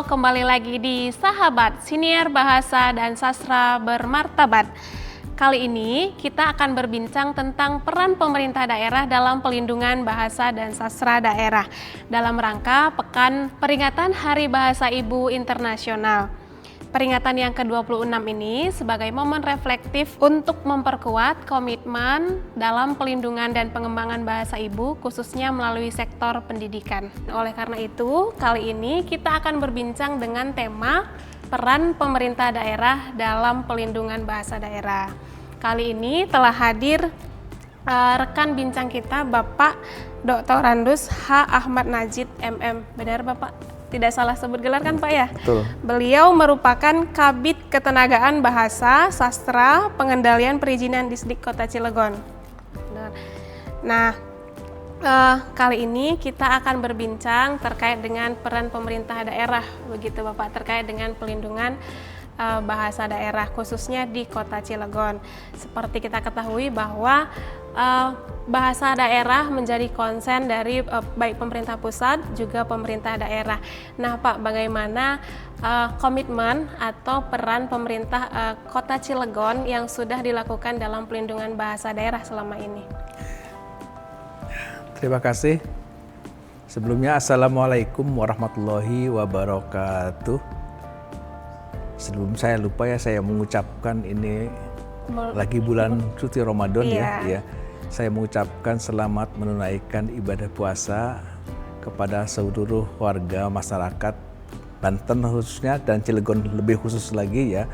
kembali lagi di Sahabat Siniar Bahasa dan Sastra Bermartabat. Kali ini kita akan berbincang tentang peran pemerintah daerah dalam pelindungan bahasa dan sastra daerah dalam rangka Pekan Peringatan Hari Bahasa Ibu Internasional. Peringatan yang ke-26 ini sebagai momen reflektif untuk memperkuat komitmen dalam pelindungan dan pengembangan bahasa ibu khususnya melalui sektor pendidikan. Oleh karena itu, kali ini kita akan berbincang dengan tema peran pemerintah daerah dalam pelindungan bahasa daerah. Kali ini telah hadir rekan bincang kita Bapak Dr. Randus H. Ahmad Najid MM. Benar Bapak? Tidak salah sebut gelar kan Pak ya? Betul. Beliau merupakan Kabid Ketenagaan Bahasa, Sastra, Pengendalian Perizinan Disdik Kota Cilegon. Nah, kali ini kita akan berbincang terkait dengan peran pemerintah daerah, begitu Bapak, terkait dengan pelindungan bahasa daerah khususnya di Kota Cilegon. Seperti kita ketahui bahwa bahasa daerah menjadi konsen dari baik pemerintah pusat juga pemerintah daerah. Nah Pak, bagaimana komitmen atau peran pemerintah Kota Cilegon yang sudah dilakukan dalam pelindungan bahasa daerah selama ini? Terima kasih. Sebelumnya Assalamualaikum warahmatullahi wabarakatuh. Sebelum saya lupa ya, saya mengucapkan ini lagi bulan suci Ramadan ya. Saya mengucapkan selamat menunaikan ibadah puasa kepada seluruh warga masyarakat Banten khususnya dan Cilegon lebih khusus lagi ya.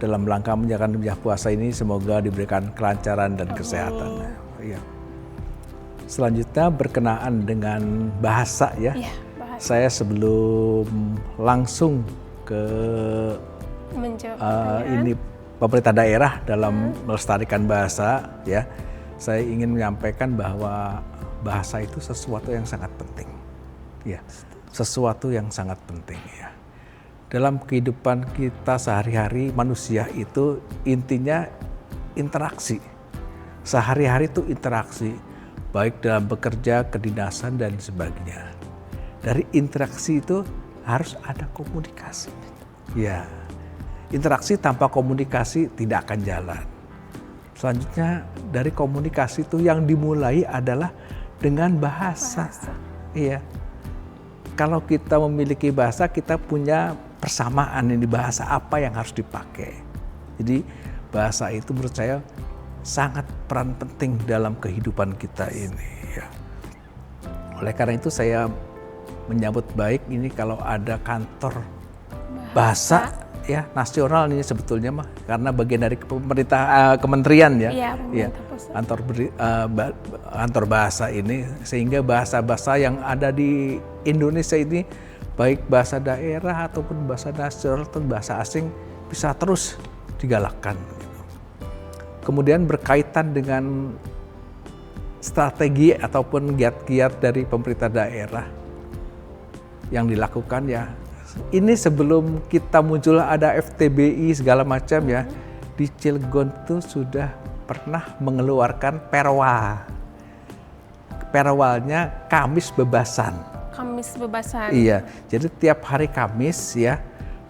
Dalam rangka menjalankan ibadah puasa ini semoga diberikan kelancaran dan kesehatan. Ya. Selanjutnya berkenaan dengan bahasa ya. Bahasa. Saya sebelum langsung ke ini pemerintah daerah dalam melestarikan bahasa ya. Saya ingin menyampaikan bahwa bahasa itu sesuatu yang sangat penting. Ya, sesuatu yang sangat penting ya. Dalam kehidupan kita sehari-hari manusia itu intinya interaksi. Sehari-hari itu interaksi, baik dalam bekerja, kedinasan dan sebagainya. Dari interaksi itu harus ada komunikasi. Ya. Interaksi tanpa komunikasi tidak akan jalan. Selanjutnya dari komunikasi itu yang dimulai adalah dengan bahasa. Iya. Kalau kita memiliki bahasa, kita punya persamaan ini bahasa apa yang harus dipakai. Jadi bahasa itu menurut saya sangat peran penting dalam kehidupan kita ini. Ya. Oleh karena itu saya menyambut baik ini kalau ada kantor bahasa ya nasional ini sebetulnya mah karena bagian dari pemerintah kementerian ya, kantor bahasa ini sehingga bahasa-bahasa yang ada di Indonesia ini baik bahasa daerah ataupun bahasa nasional atau bahasa asing bisa terus digalakkan. Kemudian berkaitan dengan strategi ataupun giat-giat dari pemerintah daerah yang dilakukan ya. Ini sebelum kita muncul ada FTBI segala macam ya, di Cilegon itu sudah pernah mengeluarkan perwal. Perwalnya Kamis Bebasan. Kamis Bebasan. Iya, jadi tiap hari Kamis ya,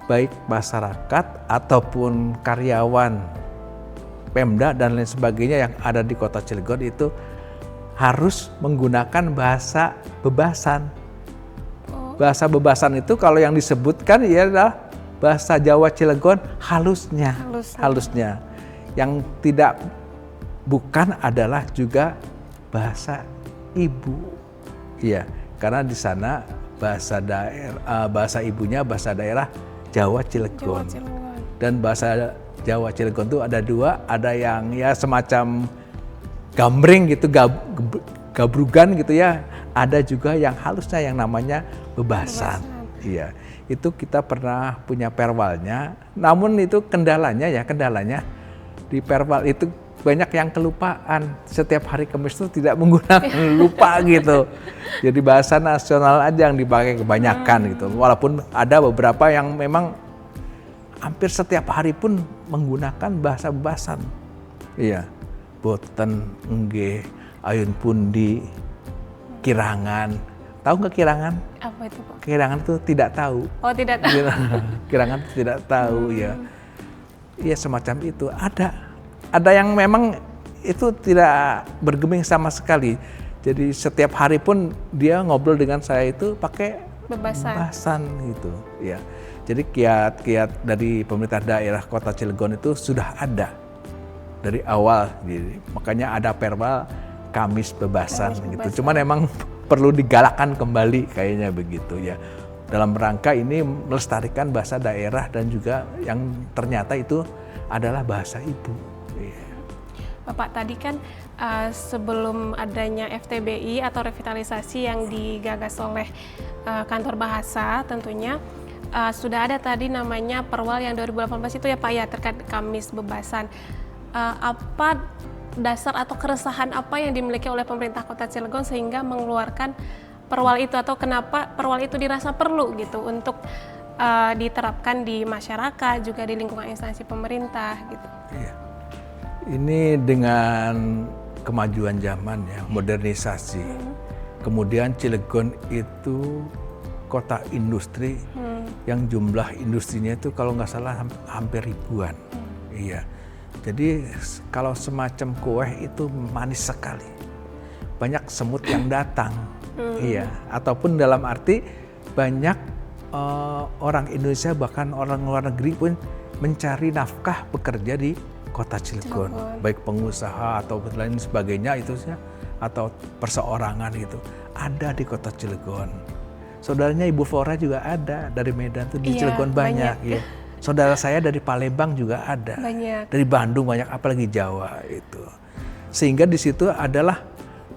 baik masyarakat ataupun karyawan Pemda dan lain sebagainya yang ada di Kota Cilegon itu harus menggunakan bahasa Bebasan. Bahasa Bebasan itu kalau yang disebutkan ya adalah bahasa Jawa Cilegon halusnya. Yang tidak bukan adalah juga bahasa ibu. Iya, karena di sana bahasa ibunya bahasa daerah Jawa Cilegon. Dan bahasa Jawa Cilegon itu ada dua, ada yang ya semacam gambreng gitu, gabrugan gitu ya. Ada juga yang halusnya yang namanya Bebasan. Iya, itu kita pernah punya perwalnya. Namun itu kendalanya di perwal itu banyak yang kelupaan. Setiap hari Kamis itu tidak menggunakan, lupa gitu. Jadi bahasa nasional aja yang dipakai kebanyakan gitu. Walaupun ada beberapa yang memang hampir setiap hari pun menggunakan bahasa Bebasan. Iya, boten, nggih, ayun pundi, kirangan, Tahu nggak kirangan? Apa itu, Pak? Kirangan itu tidak tahu. Oh, tidak tahu. Kirangan itu tidak tahu ya. Ya semacam itu. Ada yang memang itu tidak bergeming sama sekali. Jadi setiap hari pun dia ngobrol dengan saya itu pakai bebasan gitu ya. Jadi kiat-kiat dari pemerintah daerah Kota Cilegon itu sudah ada dari awal. Jadi, makanya ada perwal Kamis Bebasan gitu. Cuman emang perlu digalakkan kembali kayaknya begitu ya. Dalam rangka ini melestarikan bahasa daerah dan juga yang ternyata itu adalah bahasa ibu. Ya. Bapak tadi kan sebelum adanya FTBI atau revitalisasi yang digagas oleh kantor bahasa tentunya sudah ada tadi namanya perwal yang 2018 itu ya Pak ya terkait Kamis Bebasan. Apa dasar atau keresahan apa yang dimiliki oleh pemerintah Kota Cilegon sehingga mengeluarkan perwal itu atau kenapa perwal itu dirasa perlu gitu untuk diterapkan di masyarakat juga di lingkungan instansi pemerintah gitu. Iya. Ini dengan kemajuan zaman ya, modernisasi. Kemudian Cilegon itu kota industri yang jumlah industrinya itu kalau nggak salah hampir ribuan. Iya. Jadi kalau semacam kue itu manis sekali. Banyak semut yang datang. Iya, ataupun dalam arti banyak orang Indonesia bahkan orang luar negeri pun mencari nafkah bekerja di Kota Cilegon, baik pengusaha atau lain sebagainya itu ya, atau perseorangan itu ada di Kota Cilegon. Saudaranya Ibu Flora juga ada dari Medan tuh di Cilegon banyak. Ya. Saudara saya dari Palembang juga ada, dari Bandung banyak, apalagi Jawa itu. Sehingga di situ adalah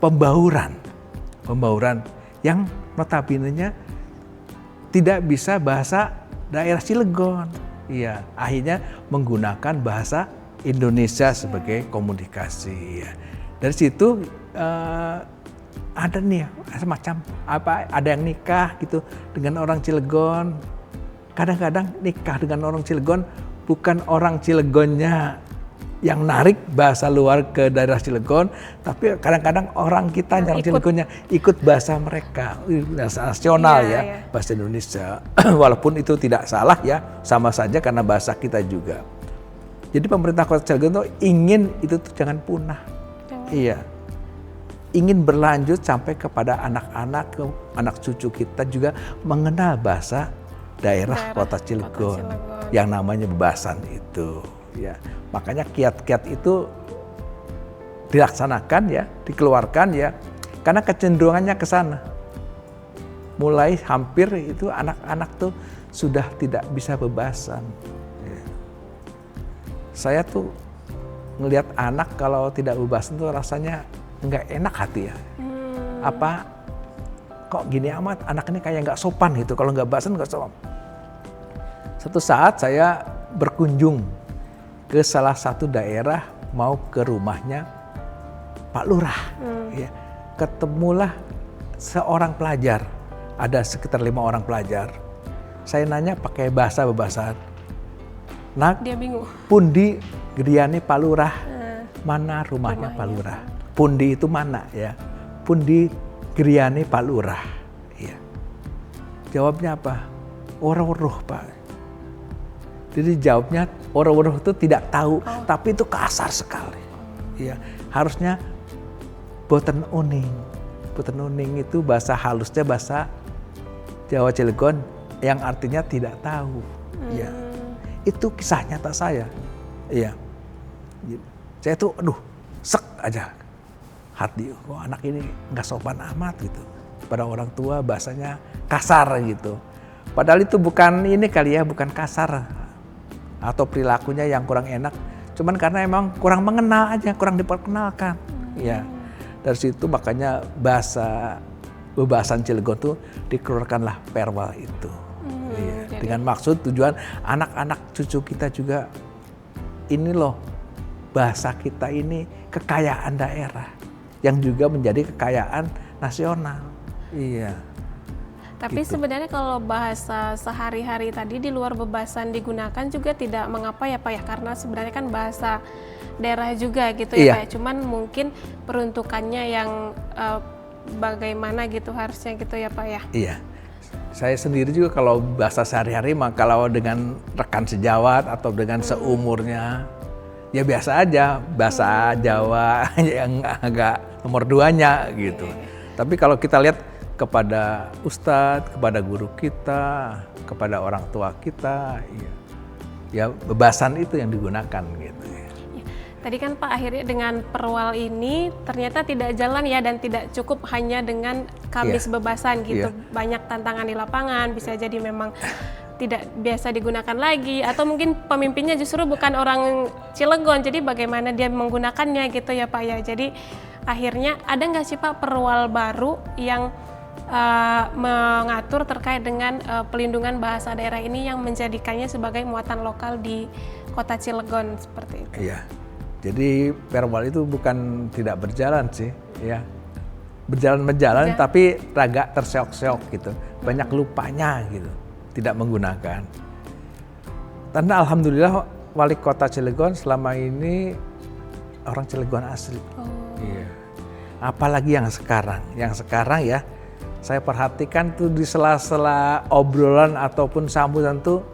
pembauran yang notabene-nya tidak bisa bahasa daerah Cilegon. Iya, akhirnya menggunakan bahasa Indonesia sebagai komunikasi. Ya. Dari situ ada nih semacam apa? Ada yang nikah gitu dengan orang Cilegon. Kadang-kadang nikah dengan orang Cilegon bukan orang Cilegonnya yang narik bahasa luar ke daerah Cilegon, tapi kadang-kadang orang kita yang Cilegonnya ikut bahasa mereka, bahasa nasional bahasa Indonesia. Walaupun itu tidak salah ya, sama saja karena bahasa kita juga. Jadi pemerintah Kota Cilegon tuh ingin itu tuh jangan punah. Iya. Ingin berlanjut sampai kepada anak-anak, anak cucu kita juga mengenal bahasa daerah Kota Cilegon yang namanya Bebasan itu. Ya, makanya kiat-kiat itu dilaksanakan ya, dikeluarkan ya, karena kecenderungannya ke sana. Mulai hampir itu anak-anak tuh sudah tidak bisa bebasan. Ya. Saya tuh ngelihat anak kalau tidak bebasan tuh rasanya nggak enak hati ya. Apa kok gini amat, anak ini kayak nggak sopan gitu, kalau nggak bebasan nggak sopan. Satu saat saya berkunjung ke salah satu daerah, mau ke rumahnya Pak Lurah. Ya, ketemulah seorang pelajar, ada sekitar 5 orang pelajar. Saya nanya pakai bahasa Bebasan. Nak, dia bingung. Pundi Griani Pak Lurah, mana rumahnya Pak Lurah? Pundi itu mana ya? Pundi Griani Pak Lurah. Ya. Jawabnya apa? Ora-weruh Pak. Jadi jawabnya orang-orang itu tidak tahu, tapi itu kasar sekali. Ya, harusnya boten uning. Boten uning itu bahasa halusnya bahasa Jawa Cilegon yang artinya tidak tahu. Ya, itu kisah nyata saya. Iya, saya tuh, aduh, sek aja hati. Kok anak ini nggak sopan amat gitu. Pada orang tua bahasanya kasar gitu. Padahal itu bukan ini kali ya, bukan kasar. Atau perilakunya yang kurang enak, cuman karena emang kurang mengenal aja, kurang diperkenalkan. Ya, dari situ makanya bahasa Bebasan Cilegon tuh dikeluarkanlah perwal itu. Ya, dengan maksud tujuan anak-anak cucu kita juga ini loh, bahasa kita ini kekayaan daerah yang juga menjadi kekayaan nasional. Iya. Tapi gitu. Sebenarnya kalau bahasa sehari-hari tadi di luar Bebasan digunakan juga tidak mengapa ya Pak ya, karena sebenarnya kan bahasa daerah juga gitu ya Pak ya. Cuman mungkin peruntukannya yang bagaimana gitu harusnya gitu ya Pak ya? Iya. Saya sendiri juga kalau bahasa sehari-hari mah kalau dengan rekan sejawat atau dengan seumurnya ya biasa aja bahasa Jawa yang agak nomor 2-nya gitu. Tapi kalau kita lihat kepada ustadz, kepada guru kita, kepada orang tua kita, ya bebasan itu yang digunakan gitu. Tadi kan Pak akhirnya dengan perwal ini ternyata tidak jalan ya dan tidak cukup hanya dengan kamis bebasan gitu. Banyak tantangan di lapangan, bisa jadi memang tidak biasa digunakan lagi atau mungkin pemimpinnya justru bukan orang Cilegon, jadi bagaimana dia menggunakannya gitu ya Pak ya. Jadi akhirnya ada nggak sih Pak perwal baru yang mengatur terkait dengan pelindungan bahasa daerah ini yang menjadikannya sebagai muatan lokal di kota Cilegon seperti itu? Iya. Jadi perwal itu bukan tidak berjalan sih, ya berjalan tapi agak terseok-seok gitu, banyak lupanya gitu, tidak menggunakan. Tanda alhamdulillah wali kota Cilegon selama ini orang Cilegon asli. Iya. Apalagi yang sekarang ya, saya perhatikan tuh di sela-sela obrolan ataupun sambutan tuh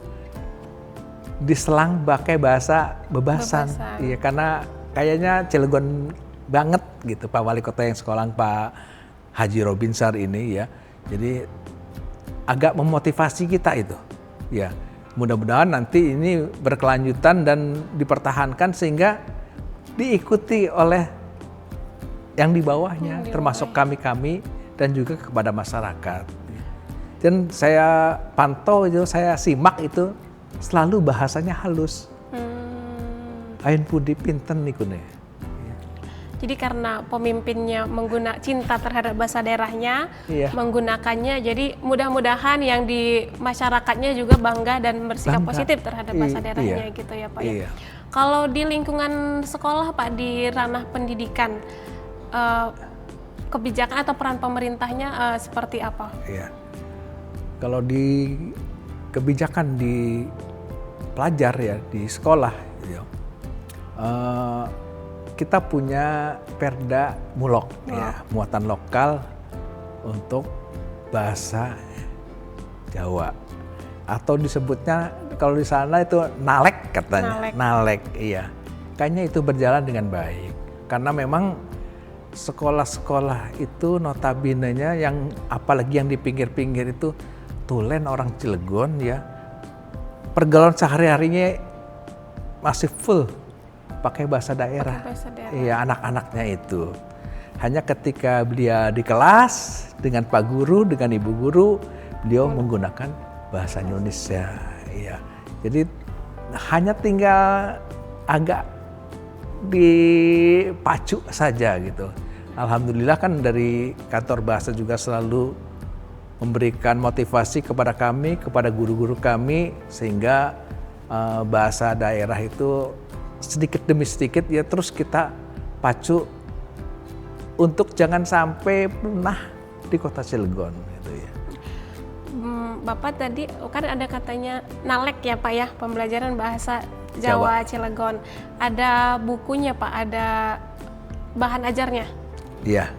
diselang pakai bahasa bebasan. Iya, karena kayaknya Cilegon banget gitu Pak Wali Kota yang sekolah Pak Haji Robinsar ini ya. Jadi agak memotivasi kita itu. Ya, mudah-mudahan nanti ini berkelanjutan dan dipertahankan sehingga diikuti oleh yang di bawahnya, termasuk kami-kami dan juga kepada masyarakat. Dan saya pantau itu, saya simak itu selalu bahasanya halus. Ain pudi pinten niku ne. Jadi karena pemimpinnya cinta terhadap bahasa daerahnya, menggunakannya, jadi mudah-mudahan yang di masyarakatnya juga bangga dan bersikap positif terhadap bahasa daerahnya gitu ya Pak ya. Kalau di lingkungan sekolah Pak, di ranah pendidikan, kebijakan atau peran pemerintahnya seperti apa? Iya. Kalau di kebijakan di pelajar ya di sekolah, ya, kita punya Perda Mulok, ya, muatan lokal untuk bahasa Jawa, atau disebutnya kalau di sana itu nalek katanya, nalek, iya. Kayaknya itu berjalan dengan baik karena memang sekolah-sekolah itu notabene-nya yang apalagi yang di pinggir-pinggir itu tulen orang Cilegon ya, pergaulan sehari-harinya masih full pakai bahasa daerah. Iya, anak-anaknya itu. Hanya ketika beliau di kelas dengan Pak Guru, dengan Ibu Guru, beliau menggunakan bahasa Indonesia. Iya. Jadi hanya tinggal agak dipacu saja gitu. Alhamdulillah kan dari kantor bahasa juga selalu memberikan motivasi kepada kami, kepada guru-guru kami, sehingga bahasa daerah itu sedikit demi sedikit ya terus kita pacu untuk jangan sampai punah di kota Cilegon gitu ya. Bapak tadi kan ada katanya nalek ya Pak ya, pembelajaran bahasa Jawa Cilegon. Ada bukunya Pak, ada bahan ajarnya? Iya.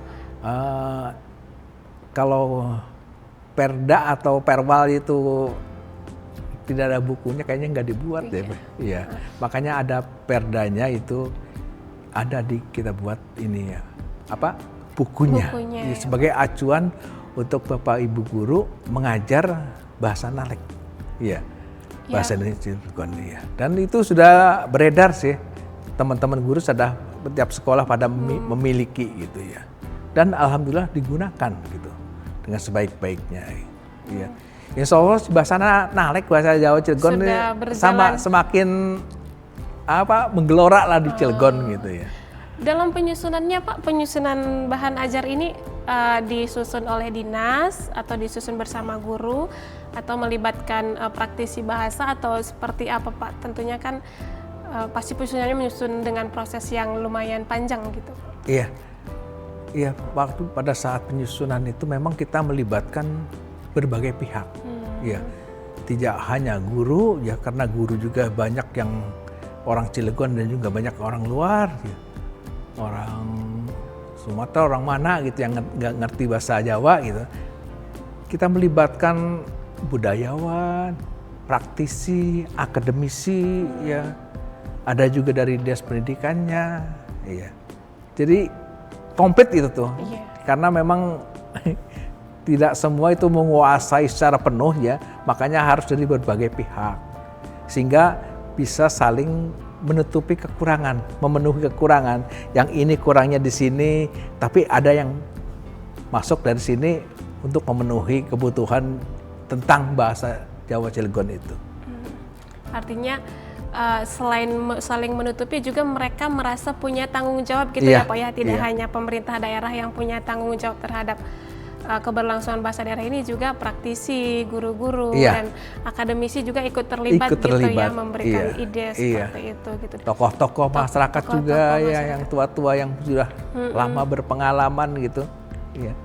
Kalau Perda atau Perwal itu tidak ada bukunya, kayaknya nggak dibuat deh. Iya. Makanya ada Perdanya itu ada kita buat ini ya. Bukunya. Ya, sebagai acuan untuk Bapak Ibu guru mengajar bahasa Nalek. Iya. Bahasa Indonesia Cilegon ya. Dan itu sudah beredar sih. Teman-teman guru sudah setiap sekolah pada memiliki gitu ya. Dan alhamdulillah digunakan gitu dengan sebaik-baiknya. Iya. Insya Allah bahasa Nalek, bahasa Jawa Cilegon sama semakin menggelora lah di Cilegon gitu ya. Dalam penyusunannya Pak, penyusunan bahan ajar ini disusun oleh dinas atau disusun bersama guru atau melibatkan praktisi bahasa atau seperti apa Pak? Tentunya kan pasti penyusunannya menyusun dengan proses yang lumayan panjang gitu. Iya, iya. Waktu pada saat penyusunan itu memang kita melibatkan berbagai pihak. Ya, tidak hanya guru ya, karena guru juga banyak yang orang Cilegon dan juga banyak orang luar ya. Orang Sumatera orang mana gitu yang nggak ngerti bahasa Jawa gitu. Kita melibatkan budayawan, praktisi, akademisi, ya. Ada juga dari dinas pendidikannya, ya. Jadi komplit itu tuh, karena memang tidak semua itu menguasai secara penuh ya, makanya harus dari berbagai pihak, sehingga bisa saling menutupi kekurangan, memenuhi kekurangan. Yang ini kurangnya di sini, tapi ada yang masuk dari sini untuk memenuhi kebutuhan tentang bahasa Jawa Cilegon itu. Artinya selain saling menutupi juga mereka merasa punya tanggung jawab gitu ya Pak ya, tidak hanya pemerintah daerah yang punya tanggung jawab terhadap keberlangsungan bahasa daerah ini, juga praktisi, guru-guru dan akademisi juga ikut terlibat gitu ya, memberikan ide seperti itu gitu. Tokoh-tokoh masyarakat juga ya, yang tua-tua yang sudah lama berpengalaman gitu. Iya.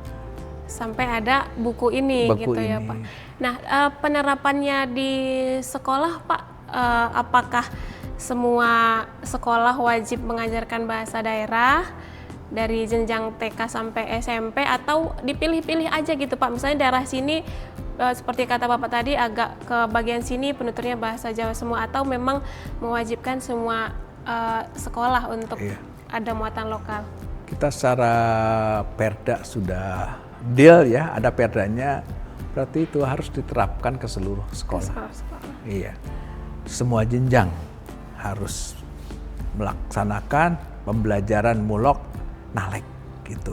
Sampai ada buku ini gitu ya Pak. Nah, penerapannya di sekolah Pak, apakah semua sekolah wajib mengajarkan bahasa daerah dari jenjang TK sampai SMP, atau dipilih-pilih aja gitu Pak? Misalnya daerah sini seperti kata Bapak tadi agak ke bagian sini penuturnya bahasa Jawa semua, atau memang mewajibkan semua sekolah untuk ada muatan lokal? Kita secara perda sudah deal ya, ada perdanya, berarti itu harus diterapkan ke seluruh sekolah. Iya, semua jenjang harus melaksanakan pembelajaran mulok nalek gitu.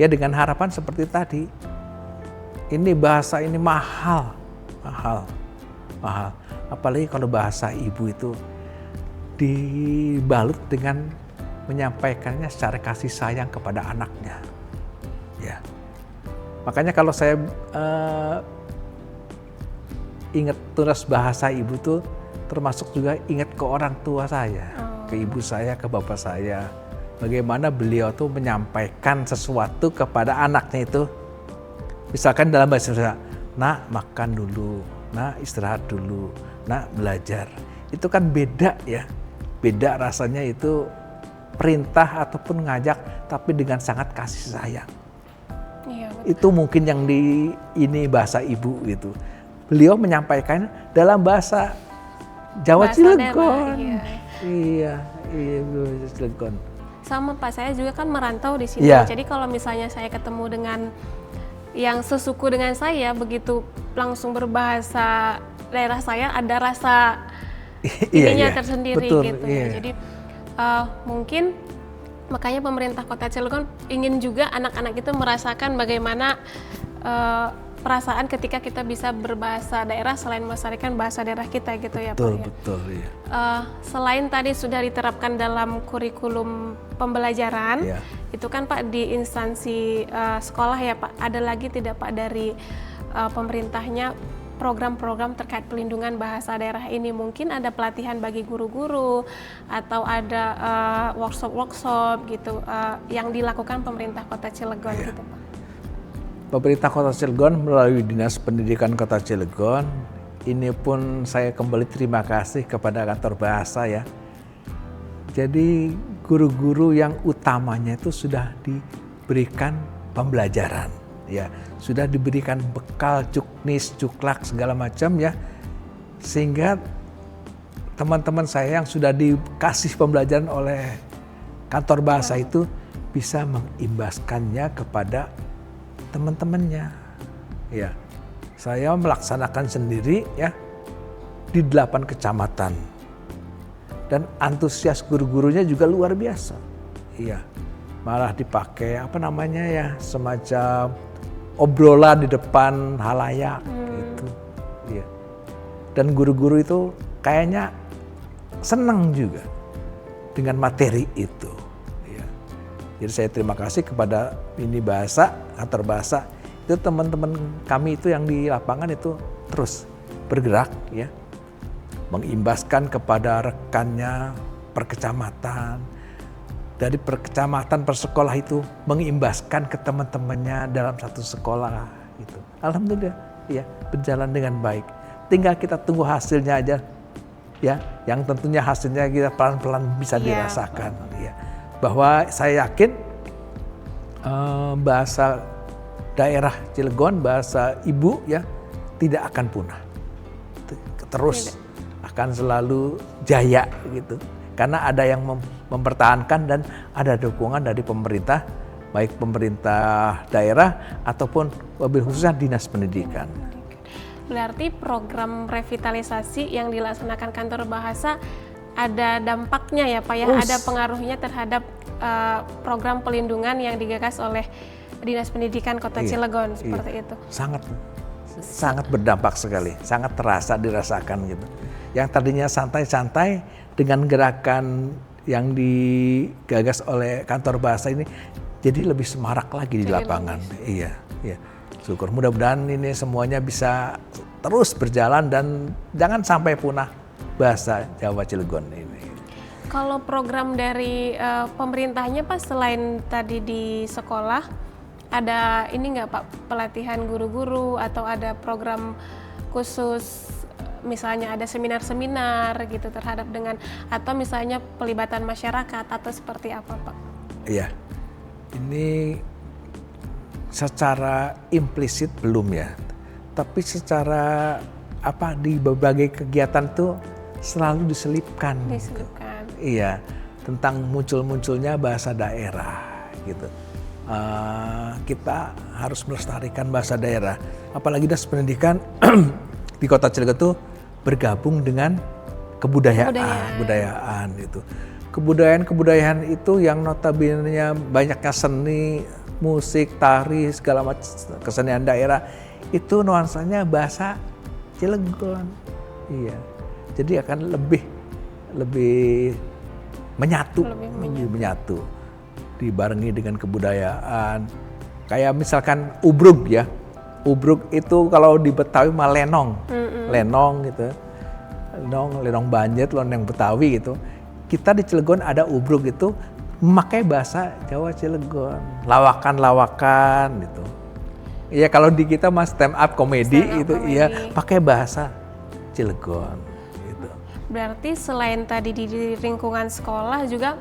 Ya dengan harapan seperti tadi, ini bahasa ini mahal. Apalagi kalau bahasa ibu itu dibalut dengan menyampaikannya secara kasih sayang kepada anaknya. Ya. Makanya kalau saya ingat tunas bahasa ibu tuh termasuk juga ingat ke orang tua saya, ke ibu saya, ke bapak saya. Bagaimana beliau tuh menyampaikan sesuatu kepada anaknya itu. Misalkan dalam bahasa Indonesia, nak makan dulu, nak istirahat dulu, nak belajar. Itu kan beda ya, beda rasanya itu perintah ataupun ngajak, tapi dengan sangat kasih sayang. Iya, itu mungkin yang di ini bahasa ibu gitu. Beliau menyampaikan dalam bahasa Jawa Cilegon. Iya, bahasa Cilegon. Sama Pak, saya juga kan merantau di sini. Jadi kalau misalnya saya ketemu dengan yang sesuku dengan saya, begitu langsung berbahasa daerah saya, ada rasa ininya tersendiri gitu ya. Jadi mungkin makanya pemerintah Kota Cilegon ingin juga anak-anak itu merasakan bagaimana perasaan ketika kita bisa berbahasa daerah selain melestarikan bahasa daerah kita gitu ya Pak. Betul, iya. Selain tadi sudah diterapkan dalam kurikulum pembelajaran, itu kan Pak di instansi sekolah ya Pak, ada lagi tidak Pak dari pemerintahnya program-program terkait pelindungan bahasa daerah ini? Mungkin ada pelatihan bagi guru-guru atau ada workshop-workshop gitu yang dilakukan pemerintah Kota Cilegon gitu Pak. Pemerintah Kota Cilegon melalui Dinas Pendidikan Kota Cilegon, ini pun saya kembali terima kasih kepada kantor bahasa ya. Jadi guru-guru yang utamanya itu sudah diberikan pembelajaran ya, sudah diberikan bekal cuknis, cuklak segala macam ya, sehingga teman-teman saya yang sudah dikasih pembelajaran oleh kantor bahasa itu bisa mengimbaskannya kepada teman-temannya. Ya, saya melaksanakan sendiri ya di 8 kecamatan, dan antusias guru-gurunya juga luar biasa. Iya, malah dipakai apa namanya ya, semacam obrolan di depan halayak gitu. Iya, dan guru-guru itu kayaknya senang juga dengan materi itu. Jadi saya terima kasih kepada ini bahasa, kantor bahasa, itu teman-teman kami itu yang di lapangan itu terus bergerak ya, mengimbaskan kepada rekannya per kecamatan, dari per kecamatan per sekolah itu mengimbaskan ke teman-temannya dalam satu sekolah gitu. Alhamdulillah ya berjalan dengan baik. Tinggal kita tunggu hasilnya aja ya, yang tentunya hasilnya kita pelan-pelan bisa dirasakan ya. Bahwa saya yakin bahasa daerah Cilegon, bahasa ibu ya, tidak akan punah. Terus akan selalu jaya gitu. Karena ada yang mempertahankan dan ada dukungan dari pemerintah, baik pemerintah daerah ataupun wabil khususnya Dinas Pendidikan. Berarti program revitalisasi yang dilaksanakan kantor bahasa ada dampaknya ya Pak ya, ada pengaruhnya terhadap program pelindungan yang digagas oleh Dinas Pendidikan Kota Cilegon seperti itu. Sangat berdampak sekali, sangat terasa dirasakan gitu. Yang tadinya santai-santai dengan gerakan yang digagas oleh kantor bahasa ini jadi lebih semarak lagi di lapangan. Iya. Syukur, mudah-mudahan ini semuanya bisa terus berjalan dan jangan sampai punah bahasa Jawa Cilegon ini. Kalau program dari pemerintahnya Pak, selain tadi di sekolah, ada ini nggak Pak, pelatihan guru-guru atau ada program khusus, misalnya ada seminar-seminar gitu terhadap dengan, atau misalnya pelibatan masyarakat atau seperti apa Pak? Iya, ini secara implisit belum ya, tapi secara di berbagai kegiatan tuh selalu diselipkan. Iya, tentang muncul-munculnya bahasa daerah gitu. Kita harus melestarikan bahasa daerah, apalagi Dinas Pendidikan di Kota Cilegon tuh bergabung dengan kebudayaan itu. Kebudayaan itu yang notabene banyaknya seni, musik, tari, segala macam kesenian daerah itu nuansanya bahasa Cilegon. Iya. Jadi akan lebih menyatu. Dibarengi dengan kebudayaan. Kayak misalkan ubruk ya. Ubruk itu kalau di Betawi mah lenong. Lenong gitu. Lenong Banjet, lenong Betawi gitu. Kita di Cilegon ada ubruk itu memakai bahasa Jawa Cilegon. Lawakan gitu. Iya, kalau di kita mah stand up komedi itu iya pakai bahasa Cilegon gitu. Berarti selain tadi di lingkungan sekolah juga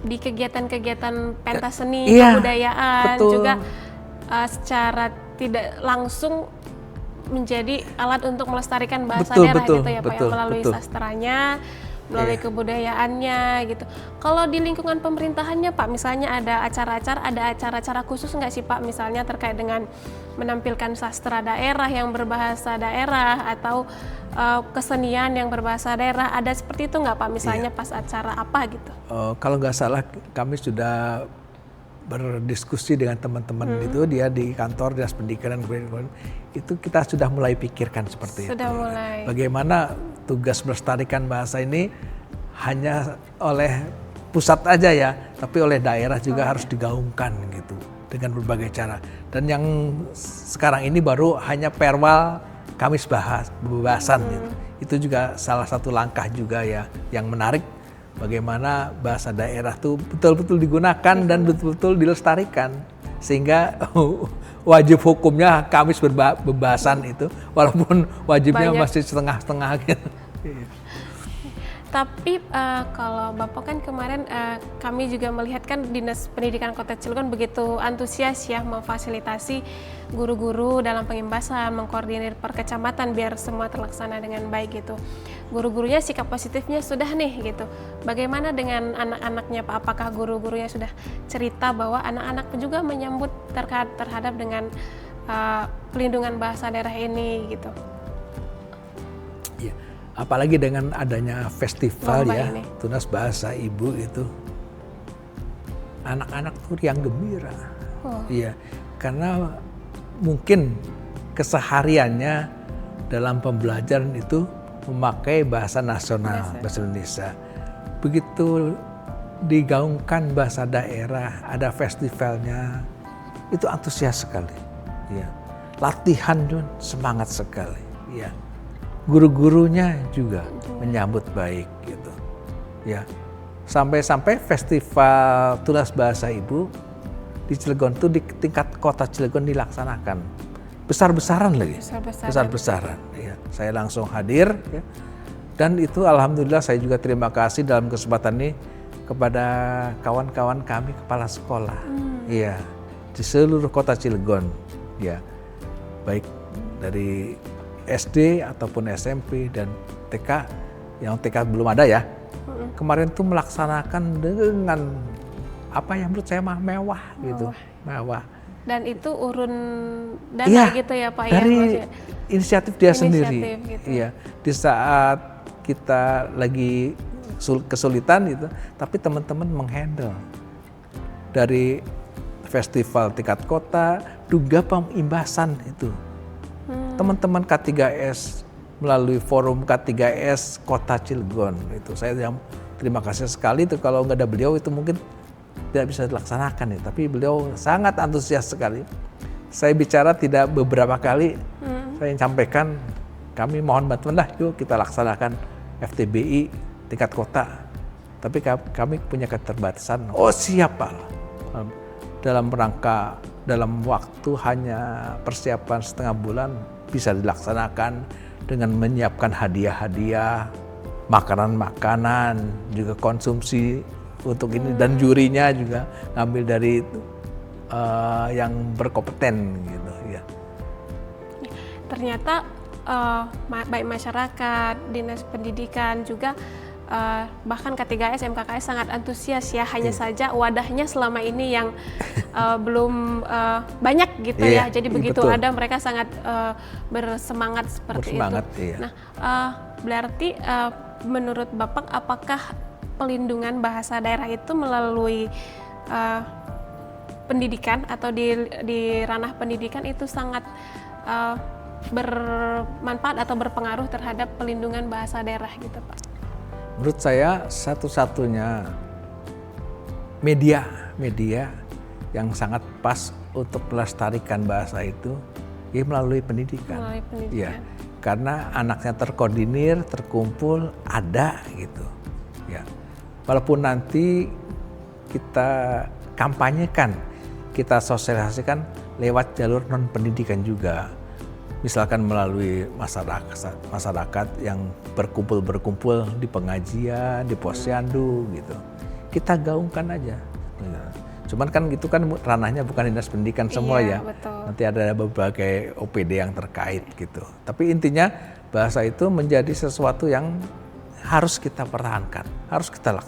di kegiatan-kegiatan pentas seni, kebudayaan betul. juga secara tidak langsung menjadi alat untuk melestarikan bahasa daerah gitu ya Pak, ya, melalui sastranya, melalui kebudayaannya gitu. Kalau di lingkungan pemerintahannya Pak, misalnya ada acara-acara khusus nggak sih Pak, misalnya terkait dengan menampilkan sastra daerah yang berbahasa daerah atau kesenian yang berbahasa daerah, ada seperti itu nggak Pak, misalnya pas acara apa gitu? Kalau nggak salah kami sudah berdiskusi dengan teman-teman itu, dia di kantor Dinas Pendidikan dan Kebudayaan itu kita sudah mulai pikirkan seperti itu. Mulai. Bagaimana tugas melestarikan bahasa ini hanya oleh pusat aja ya, tapi oleh daerah juga harus digaungkan gitu dengan berbagai cara. Dan yang sekarang ini baru hanya perwal Kamis Bebasan gitu. Itu juga salah satu langkah juga ya yang menarik, bagaimana bahasa daerah tuh betul-betul digunakan dan betul-betul dilestarikan, sehingga wajib hukumnya Kamis Bebasan itu, walaupun wajibnya masih setengah-setengah gitu. Tapi kalau Bapak kan kemarin kami juga melihat kan Dinas Pendidikan Kota Cilegon begitu antusias ya memfasilitasi guru-guru dalam pengimbasan, mengkoordinir per kecamatan biar semua terlaksana dengan baik gitu. Guru-gurunya sikap positifnya sudah nih gitu. Bagaimana dengan anak-anaknya Pak? Apakah guru-gurunya sudah cerita bahwa anak-anak juga menyambut terhadap dengan pelindungan bahasa daerah ini gitu? Iya. Apalagi dengan adanya festival ya, Tunas Bahasa Ibu itu, anak-anak tuh yang gembira. Iya, karena mungkin kesehariannya dalam pembelajaran itu memakai bahasa nasional, bahasa Indonesia. Begitu digaungkan bahasa daerah, ada festivalnya, itu antusias sekali. Ya. Latihan pun semangat sekali. Ya. Guru-gurunya juga menyambut baik gitu. Ya. Sampai-sampai festival Tunas Bahasa Ibu di Cilegon itu di tingkat kota Cilegon dilaksanakan. Besar-besaran lagi. Besar-besaran. Ya. Saya langsung hadir ya. Dan itu alhamdulillah saya juga terima kasih dalam kesempatan ini kepada kawan-kawan kami kepala sekolah. Iya. di seluruh kota Cilegon, ya, baik dari SD ataupun SMP dan TK, yang TK belum ada ya. Kemarin tuh melaksanakan dengan apa yang menurut saya mewah gitu, mewah. Dan itu urun dana gitu ya Pak dari ya? Inisiatif dia sendiri. Gitu. Iya, di saat kita lagi kesulitan gitu, tapi teman-teman menghandle dari festival tingkat kota, juga pengimbasan itu. Teman-teman K3S melalui forum K3S Kota Cilegon itu, saya yang terima kasih sekali itu. Kalau nggak ada beliau itu mungkin tidak bisa dilaksanakan ya. Tapi beliau sangat antusias sekali. Saya bicara tidak beberapa kali, saya sampaikan kami mohon bantuan lah, yuk kita laksanakan FTBI tingkat kota. Tapi kami punya keterbatasan. Oh siap Pak. Dalam rangka, dalam waktu hanya persiapan setengah bulan bisa dilaksanakan dengan menyiapkan hadiah-hadiah, makanan-makanan, juga konsumsi untuk ini, dan jurinya juga ngambil dari yang berkompeten gitu ya. Ternyata baik masyarakat, dinas pendidikan juga bahkan K3S, MKKS sangat antusias ya. Hanya saja wadahnya selama ini yang belum banyak gitu ya. Jadi begitu betul. Ada mereka sangat bersemangat seperti itu. Iya. Nah, berarti menurut Bapak apakah pelindungan bahasa daerah itu melalui pendidikan atau di ranah pendidikan itu sangat bermanfaat atau berpengaruh terhadap pelindungan bahasa daerah gitu Pak? Menurut saya satu-satunya media yang sangat pas untuk melestarikan bahasa itu ya melalui pendidikan. Melalui pendidikan. Ya, karena anaknya terkoordinir, terkumpul, ada gitu. Ya, walaupun nanti kita kampanyekan, kita sosialisasikan lewat jalur non pendidikan juga. Misalkan melalui masyarakat yang berkumpul di pengajian, di posyandu gitu. Kita gaungkan aja. Cuman kan gitu kan ranahnya bukan dinas pendidikan semua ya. Betul. Nanti ada berbagai OPD yang terkait gitu. Tapi intinya bahasa itu menjadi sesuatu yang harus kita pertahankan, harus kita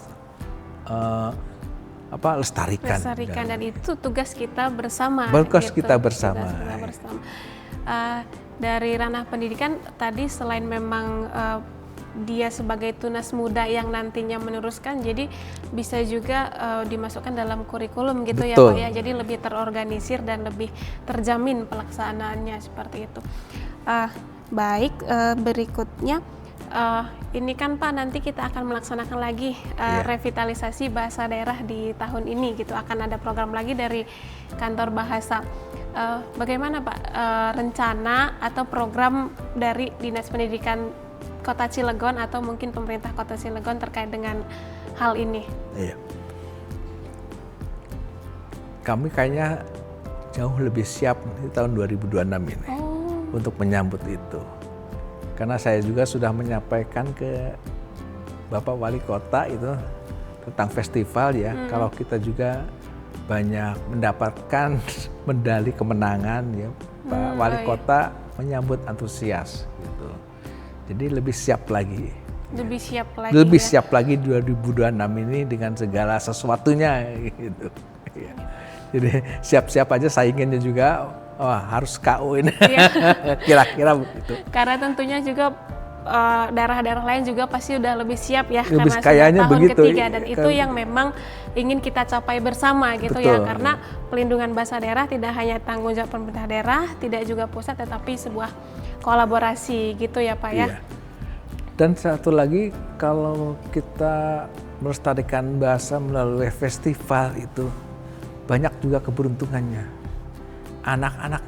lestarikan. Dan itu tugas kita bersama. Tugas kita bersama. Dari ranah pendidikan tadi selain memang dia sebagai tunas muda yang nantinya meneruskan, jadi bisa juga dimasukkan dalam kurikulum gitu. Betul. Ya Pak ya, jadi lebih terorganisir dan lebih terjamin pelaksanaannya seperti itu. Baik, berikutnya ini kan Pak nanti kita akan melaksanakan lagi revitalisasi bahasa daerah di tahun ini gitu, akan ada program lagi dari kantor bahasa. Bagaimana Pak rencana atau program dari Dinas Pendidikan Kota Cilegon atau mungkin pemerintah Kota Cilegon terkait dengan hal ini? Iya. Kami kayaknya jauh lebih siap di tahun 2026 ini untuk menyambut itu. Karena saya juga sudah menyampaikan ke Bapak Wali Kota itu tentang festival ya. Kalau kita juga banyak mendapatkan medali kemenangan ya, Pak Wali Kota menyambut antusias gitu. Jadi lebih siap lagi. Lebih siap lagi 2026 ini dengan segala sesuatunya gitu. Ya. Jadi siap-siap aja saingannya juga harus KU ini. Kira-kira begitu. Karena tentunya juga daerah-daerah lain juga pasti udah lebih siap ya, karena sudah tahun begitu, ketiga dan itu yang memang ingin kita capai bersama gitu. Betul, ya karena pelindungan bahasa daerah tidak hanya tanggung jawab pemerintah daerah, tidak juga pusat, tetapi sebuah kolaborasi gitu ya Pak ya. Dan satu lagi, kalau kita melestarikan bahasa melalui festival itu banyak juga keberuntungannya. Anak-anak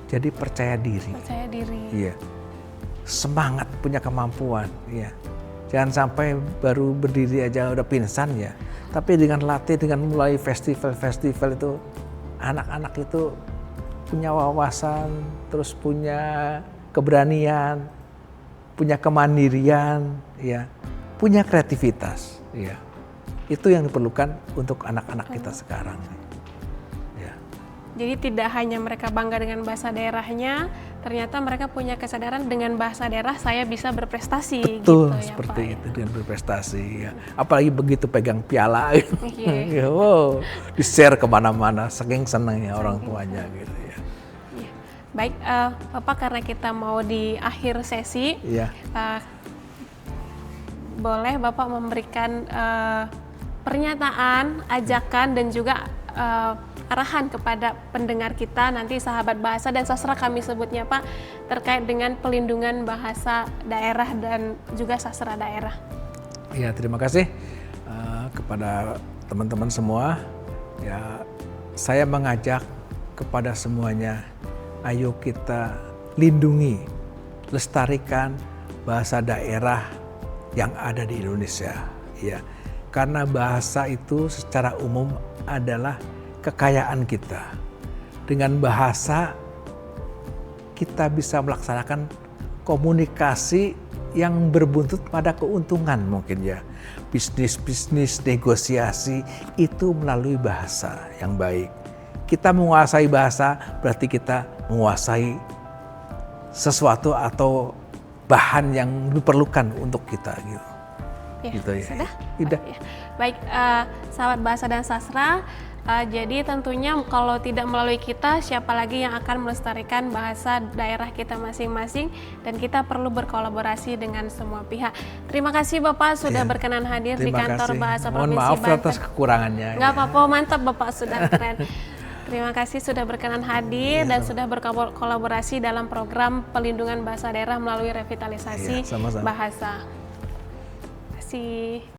jadi percaya diri. Iya. Semangat, punya kemampuan, ya. Jangan sampai baru berdiri aja udah pingsan ya. Tapi dengan latih, dengan mulai festival itu, anak-anak itu punya wawasan, terus punya keberanian, punya kemandirian, ya, punya kreativitas, ya. Itu yang diperlukan untuk anak-anak kita sekarang. Ya. Jadi tidak hanya mereka bangga dengan bahasa daerahnya, ternyata mereka punya kesadaran dengan bahasa daerah saya bisa berprestasi. Betul, gitu ya, seperti Pak, itu dengan berprestasi. Ya. Apalagi begitu pegang piala, Iya. wow, di-share kemana-mana, saking senangnya orang tuanya gitu ya. Iya. Baik, Bapak, karena kita mau di akhir sesi, Iya. boleh Bapak memberikan pernyataan, ajakan, dan juga arahan kepada pendengar kita, nanti sahabat bahasa dan sastra kami sebutnya, Pak, terkait dengan pelindungan bahasa daerah dan juga sastra daerah. Ya, terima kasih kepada teman-teman semua. Ya, saya mengajak kepada semuanya, ayo kita lindungi, lestarikan bahasa daerah yang ada di Indonesia. Ya, karena bahasa itu secara umum adalah kekayaan kita. Dengan bahasa kita bisa melaksanakan komunikasi yang berbuntut pada keuntungan mungkin ya. Bisnis, negosiasi itu melalui bahasa yang baik. Kita menguasai bahasa berarti kita menguasai sesuatu atau bahan yang diperlukan untuk kita gitu. Ya, gitu ya. Sudah? Sudah. Ya. Baik, sahabat bahasa dan sastra, jadi tentunya kalau tidak melalui kita, siapa lagi yang akan melestarikan bahasa daerah kita masing-masing, dan kita perlu berkolaborasi dengan semua pihak. Terima kasih Bapak sudah berkenan hadir di kantor Bahasa Mohon Provinsi maaf Banten. atas kekurangannya. Nggak apa-apa, mantap Bapak, sudah keren. Terima kasih sudah berkenan hadir dan sudah berkolaborasi dalam program pelindungan bahasa daerah melalui revitalisasi Sama-sama. bahasa. Terima kasih.